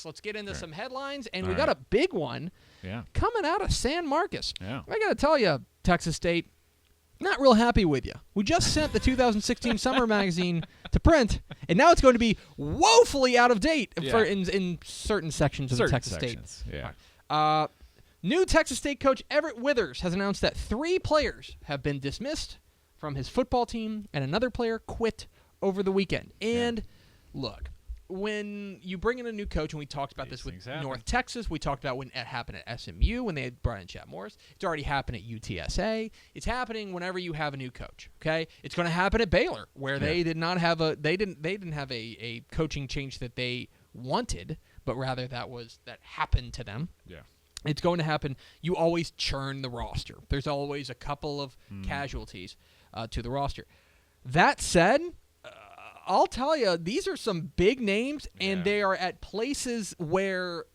Let's get into some headlines, and All we got a big one coming out of San Marcos. Yeah. I got to tell you, Texas State, not real happy with you. We just sent the 2016 Summer Magazine to print, and now it's going to be woefully out of date in certain sections of the Texas State. Yeah. New Texas State coach Everett Withers has announced that 3 players have been dismissed from his football team, and another player quit over the weekend. And look, when you bring in a new coach, and we talked about this with North Texas, we talked about when it happened at SMU when they had Brian Chap Morris. It's already happened at UTSA. It's happening whenever you have a new coach. Okay, it's going to happen at Baylor, where they did not have they didn't have a coaching change that they wanted, but rather that happened to them. Yeah. It's going to happen. You always churn the roster. There's always a couple of casualties to the roster. That said, I'll tell you, these are some big names, and they are at places where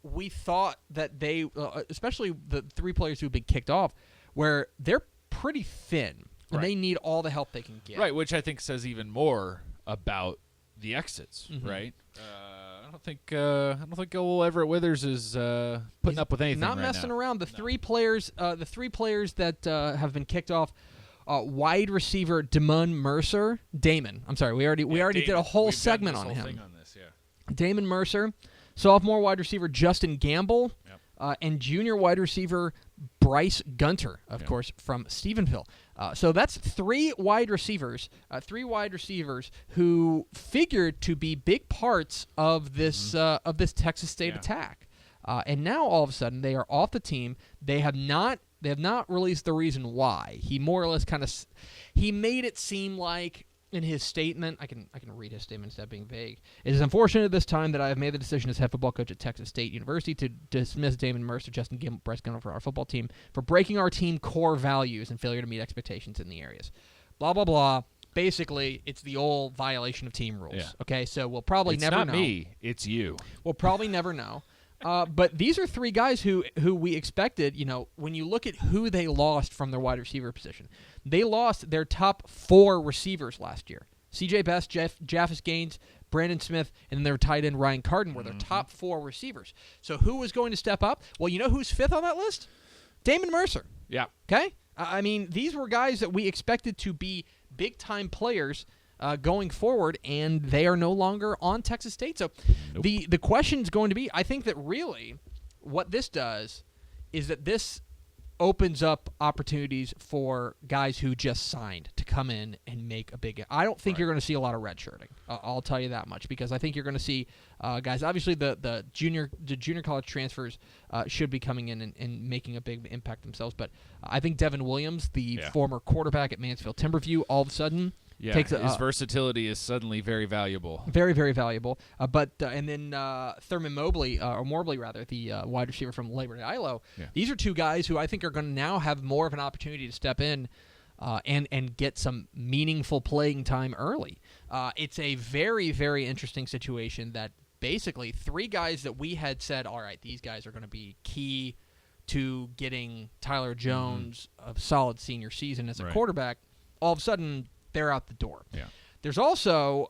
we thought that they, especially the 3 players who've been kicked off, where they're pretty thin, and they need all the help they can get. Right, which I think says even more about the exits, right? I don't think old Everett Withers is putting up with anything. Not messing around. The 3 players that have been kicked off. Wide receiver Damon. I'm sorry, we already did a whole segment on him. Damon Mercer, sophomore wide receiver Justin Gamble, and junior wide receiver Bryce Gunter, of course, from Stephenville. So that's 3 wide receivers who figured to be big parts of this Texas State attack. And now all of a sudden they are off the team. They have not released the reason why. He more or less he made it seem like in his statement, I can read his statement instead of being vague. It is unfortunate at this time that I have made the decision as head football coach at Texas State University to dismiss Damon Mercer, Justin Gamble, Bryce Gunter for our football team for breaking our team core values and failure to meet expectations in the areas. Blah, blah, blah. Basically, it's the old violation of team rules. Yeah. Okay, so we'll probably never know. It's not me. It's you. We'll probably never know. But these are 3 guys who we expected, when you look at who they lost from their wide receiver position, they lost their top 4 receivers last year. C.J. Best, Jaffus Gaines, Brandon Smith, and their tight end Ryan Carden were their top 4 receivers. So who was going to step up? Well, you know who's 5th on that list? Damon Mercer. Yeah. Okay? I mean, these were guys that we expected to be big-time players going forward, and they are no longer on Texas State. So the question is going to be, I think that really what this does is that this opens up opportunities for guys who just signed to come in and make a big – I don't think you're going to see a lot of redshirting. I'll tell you that much, because I think you're going to see guys – obviously the junior college transfers should be coming in and making a big impact themselves. But I think Devin Williams, the former quarterback at Mansfield Timberview, all of a sudden – his versatility is suddenly very valuable. Very, very valuable. And then Thurman Mobley, the wide receiver from Labor Day ILO. Yeah. These are 2 guys who I think are going to now have more of an opportunity to step in and get some meaningful playing time early. It's a very, very interesting situation that basically 3 guys that we had said, all right, these guys are going to be key to getting Tyler Jones a solid senior season as a quarterback. All of a sudden, they're out the door. Yeah. There's also,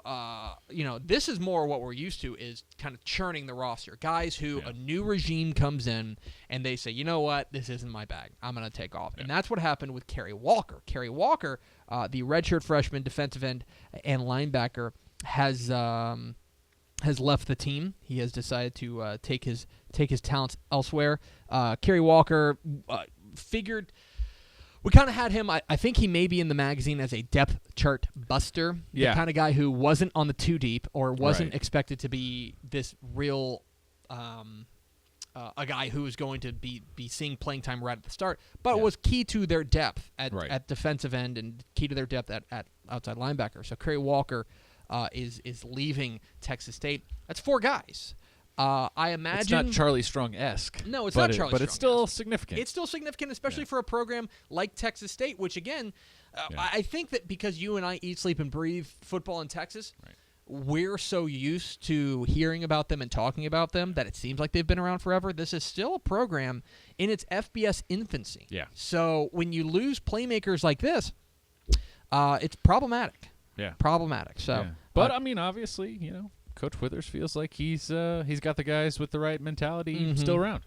this is more what we're used to is kind of churning the roster. Guys who a new regime comes in and they say, you know what, this isn't my bag. I'm going to take off. Yeah. And that's what happened with Kerry Walker. Kerry Walker, the redshirt freshman defensive end and linebacker, has left the team. He has decided to take his talents elsewhere. Kerry Walker figured... We kind of had him, I think he may be in the magazine as a depth chart buster, the kind of guy who wasn't on the 2 deep or wasn't expected to be this real a guy who was going to be seeing playing time right at the start, but was key to their depth at defensive end and key to their depth at outside linebacker. So Kerry Walker is leaving Texas State. That's 4 guys. I imagine it's not Charlie Strong-esque. No, it's not Charlie Strong-esque. But it's still significant. It's still significant, especially for a program like Texas State, which, again, I think that because you and I eat, sleep, and breathe football in Texas, we're so used to hearing about them and talking about them that it seems like they've been around forever. This is still a program in its FBS infancy. Yeah. So when you lose playmakers like this, it's problematic. Yeah. Problematic. So, But, I mean, obviously, Coach Withers feels like he's got the guys with the right mentality still around.